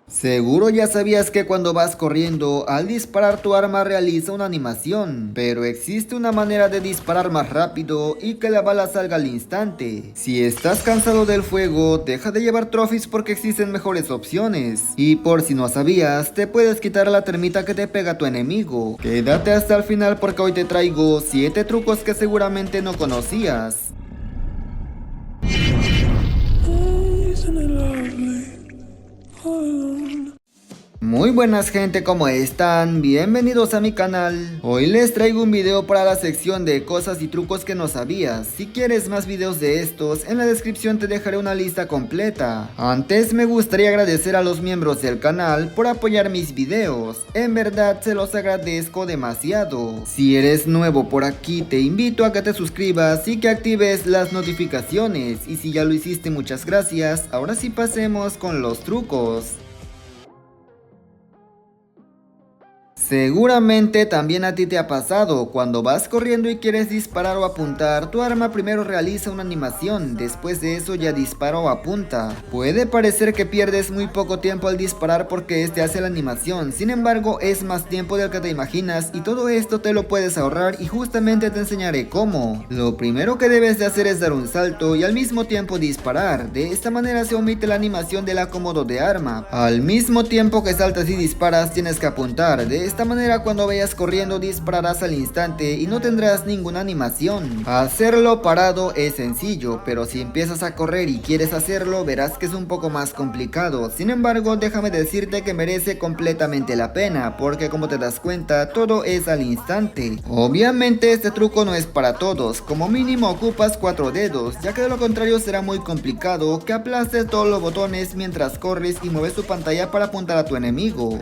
Seguro ya sabías que cuando vas corriendo, al disparar tu arma realiza una animación, pero existe una manera de disparar más rápido y que la bala salga al instante. Si estás cansado del fuego, deja de llevar trophies porque existen mejores opciones. Y por si no sabías, te puedes quitar la termita que te pega tu enemigo. Quédate hasta el final porque hoy te traigo 7 trucos que seguramente no conocías. Isn't it lovely? Muy buenas gente, ¿cómo están? Bienvenidos a mi canal. Hoy les traigo un video para la sección de cosas y trucos que no sabías. Si quieres más videos de estos, en la descripción te dejaré una lista completa. Antes me gustaría agradecer a los miembros del canal por apoyar mis videos. En verdad se los agradezco demasiado. Si eres nuevo por aquí, te invito a que te suscribas y que actives las notificaciones. Y si ya lo hiciste, muchas gracias. Ahora sí pasemos con los trucos. Seguramente también a ti te ha pasado, cuando vas corriendo y quieres disparar o apuntar, tu arma primero realiza una animación, después de eso ya dispara o apunta. Puede parecer que pierdes muy poco tiempo al disparar porque este hace la animación, sin embargo es más tiempo del que te imaginas y todo esto te lo puedes ahorrar y justamente te enseñaré cómo. Lo primero que debes de hacer es dar un salto y al mismo tiempo disparar, de esta manera se omite la animación del acomodo de arma. Al mismo tiempo que saltas y disparas tienes que apuntar, de esta manera cuando vayas corriendo dispararás al instante y no tendrás ninguna animación. Hacerlo parado es sencillo, pero si empiezas a correr y quieres hacerlo verás que es un poco más complicado. Sin embargo, déjame decirte que merece completamente la pena, porque como te das cuenta todo es al instante. Obviamente este truco no es para todos, como mínimo ocupas 4 dedos, ya que de lo contrario será muy complicado que aplastes todos los botones mientras corres y mueves tu pantalla para apuntar a tu enemigo.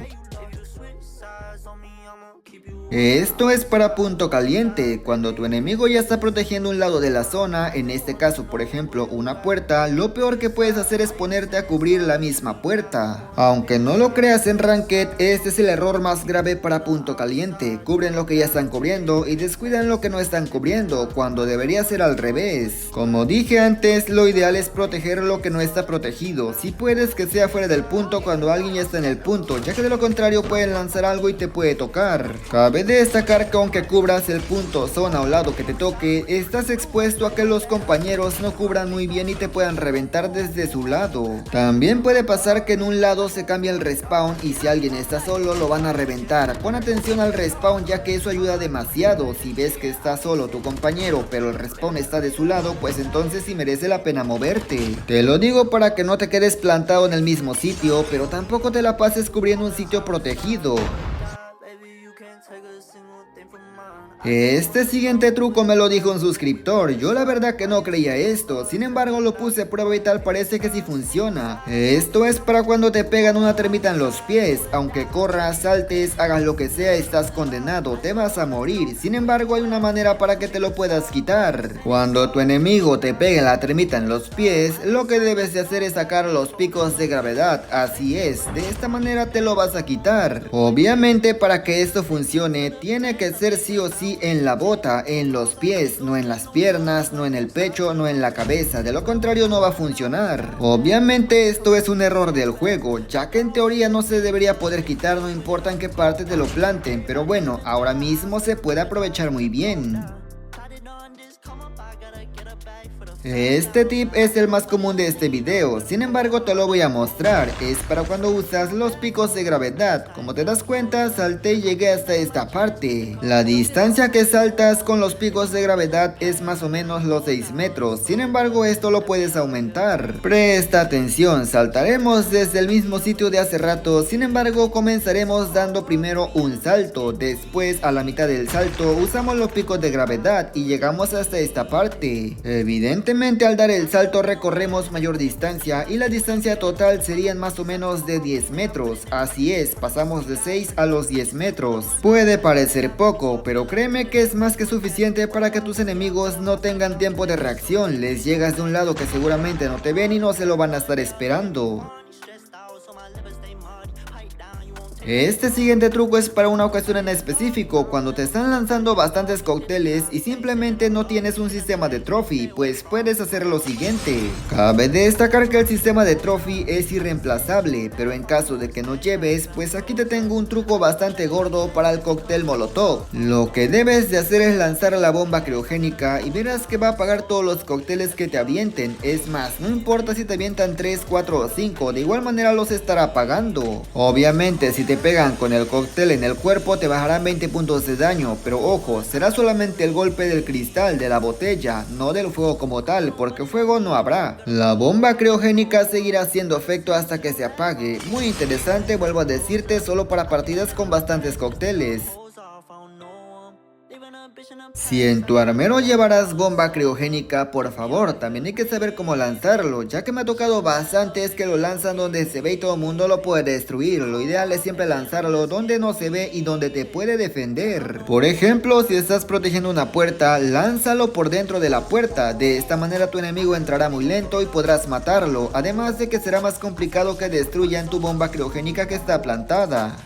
Esto es para punto caliente, cuando tu enemigo ya está protegiendo un lado de la zona, en este caso por ejemplo una puerta, lo peor que puedes hacer es ponerte a cubrir la misma puerta. Aunque no lo creas en Ranked, este es el error más grave para punto caliente, cubren lo que ya están cubriendo y descuidan lo que no están cubriendo, cuando debería ser al revés. Como dije antes, lo ideal es proteger lo que no está protegido, si puedes que sea fuera del punto cuando alguien ya está en el punto, ya que de lo contrario pueden lanzar algo y te puede tocar. Cabe destacar que aunque cubras el punto, zona o lado que te toque, estás expuesto a que los compañeros no cubran muy bien y te puedan reventar desde su lado. También puede pasar que en un lado se cambie el respawn y si alguien está solo lo van a reventar. Pon atención al respawn ya que eso ayuda demasiado. Si ves que está solo tu compañero pero el respawn está de su lado, pues entonces sí merece la pena moverte. Te lo digo para que no te quedes plantado en el mismo sitio, pero tampoco te la pases cubriendo un sitio protegido. Este siguiente truco me lo dijo un suscriptor, yo la verdad que no creía esto, sin embargo lo puse a prueba y tal parece que sí funciona. Esto es para cuando te pegan una termita en los pies, aunque corras, saltes, hagas lo que sea estás condenado, te vas a morir, sin embargo hay una manera para que te lo puedas quitar. Cuando tu enemigo te pegue la termita en los pies, lo que debes de hacer es sacar los picos de gravedad, así es, de esta manera te lo vas a quitar. Obviamente para que esto funcione tiene que ser sí o sí en la bota, en los pies, no en las piernas, no en el pecho, no en la cabeza, de lo contrario no va a funcionar. Obviamente esto es un error del juego, ya que en teoría no se debería poder quitar no importa en qué parte te lo planten, pero bueno, ahora mismo se puede aprovechar muy bien. Este tip es el más común de este video, sin embargo te lo voy a mostrar, es para cuando usas los picos de gravedad. Como te das cuenta, salté y llegué hasta esta parte. La distancia que saltas con los picos de gravedad es más o menos los 6 metros, sin embargo esto lo puedes aumentar. Presta atención, saltaremos desde el mismo sitio de hace rato, sin embargo comenzaremos dando primero un salto, después a la mitad del salto usamos los picos de gravedad y llegamos hasta esta parte. Evidentemente al dar el salto recorremos mayor distancia y la distancia total serían más o menos de 10 metros, así es, pasamos de 6 a los 10 metros. Puede parecer poco, pero créeme que es más que suficiente para que tus enemigos no tengan tiempo de reacción, les llegas de un lado que seguramente no te ven y no se lo van a estar esperando. Este siguiente truco es para una ocasión en específico, cuando te están lanzando bastantes cócteles y simplemente no tienes un sistema de trophy, pues puedes hacer lo siguiente. Cabe destacar que el sistema de trophy es irreemplazable, pero en caso de que no lleves, pues aquí te tengo un truco bastante gordo para el cóctel molotov. Lo que debes de hacer es lanzar la bomba criogénica y verás que va a apagar todos los cócteles que te avienten. Es más, no importa si te avientan 3, 4 o 5, de igual manera los estará apagando. Obviamente si te pegan con el cóctel en el cuerpo te bajarán 20 puntos de daño, pero ojo, será solamente el golpe del cristal de la botella, no del fuego como tal, porque fuego no habrá. La bomba criogénica seguirá haciendo efecto hasta que se apague. Muy interesante, vuelvo a decirte, solo para partidas con bastantes cócteles. Si en tu armero llevarás bomba criogénica, por favor, también hay que saber cómo lanzarlo, ya que me ha tocado bastantes que lo lanzan donde se ve y todo el mundo lo puede destruir. Lo ideal es siempre lanzarlo donde no se ve y donde te puede defender. Por ejemplo, si estás protegiendo una puerta, lánzalo por dentro de la puerta. De esta manera tu enemigo entrará muy lento y podrás matarlo, además de que será más complicado que destruyan tu bomba criogénica que está plantada.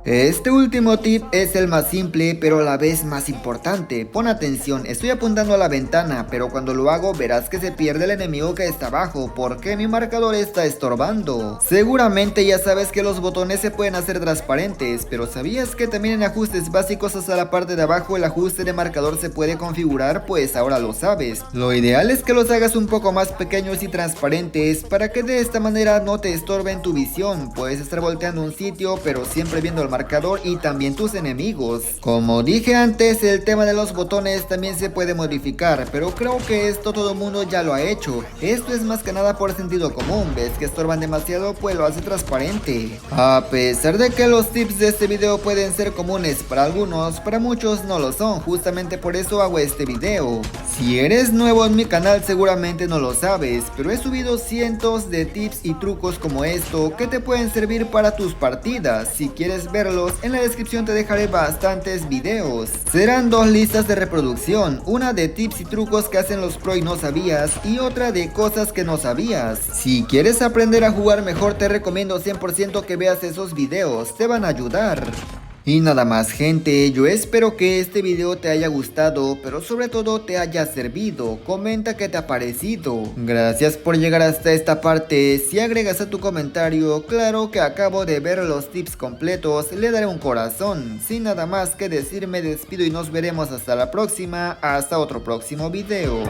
Este último tip es el más simple, pero a la vez más importante. Pon atención, estoy apuntando a la ventana, pero cuando lo hago verás que se pierde el enemigo que está abajo, porque mi marcador está estorbando. Seguramente ya sabes que los botones se pueden hacer transparentes, pero ¿sabías que también en ajustes básicos hasta la parte de abajo el ajuste de marcador se puede configurar? Pues ahora lo sabes. Lo ideal es que los hagas un poco más pequeños y transparentes, para que de esta manera no te estorben tu visión. Puedes estar volteando un sitio, pero siempre viendo el marcador y también tus enemigos. Como dije antes, el tema de los botones también se puede modificar, pero creo que esto todo el mundo ya lo ha hecho. Esto es más que nada por sentido común, ves que estorban demasiado, pues lo hace transparente. A pesar de que los tips de este video pueden ser comunes para algunos, para muchos no lo son, justamente por eso hago este video. Si eres nuevo en mi canal seguramente no lo sabes, pero he subido cientos de tips y trucos como esto que te pueden servir para tus partidas. Si quieres verlos, en la descripción te dejaré bastantes videos. Serán dos listas de reproducción, una de tips y trucos que hacen los pro y no sabías, y otra de cosas que no sabías. Si quieres aprender a jugar mejor te recomiendo 100% que veas esos videos, te van a ayudar. Y nada más gente, yo espero que este video te haya gustado, pero sobre todo te haya servido. Comenta qué te ha parecido. Gracias por llegar hasta esta parte. Si agregas a tu comentario, claro que acabo de ver los tips completos, le daré un corazón. Sin nada más que decir, me despido y nos veremos hasta la próxima, hasta otro próximo video.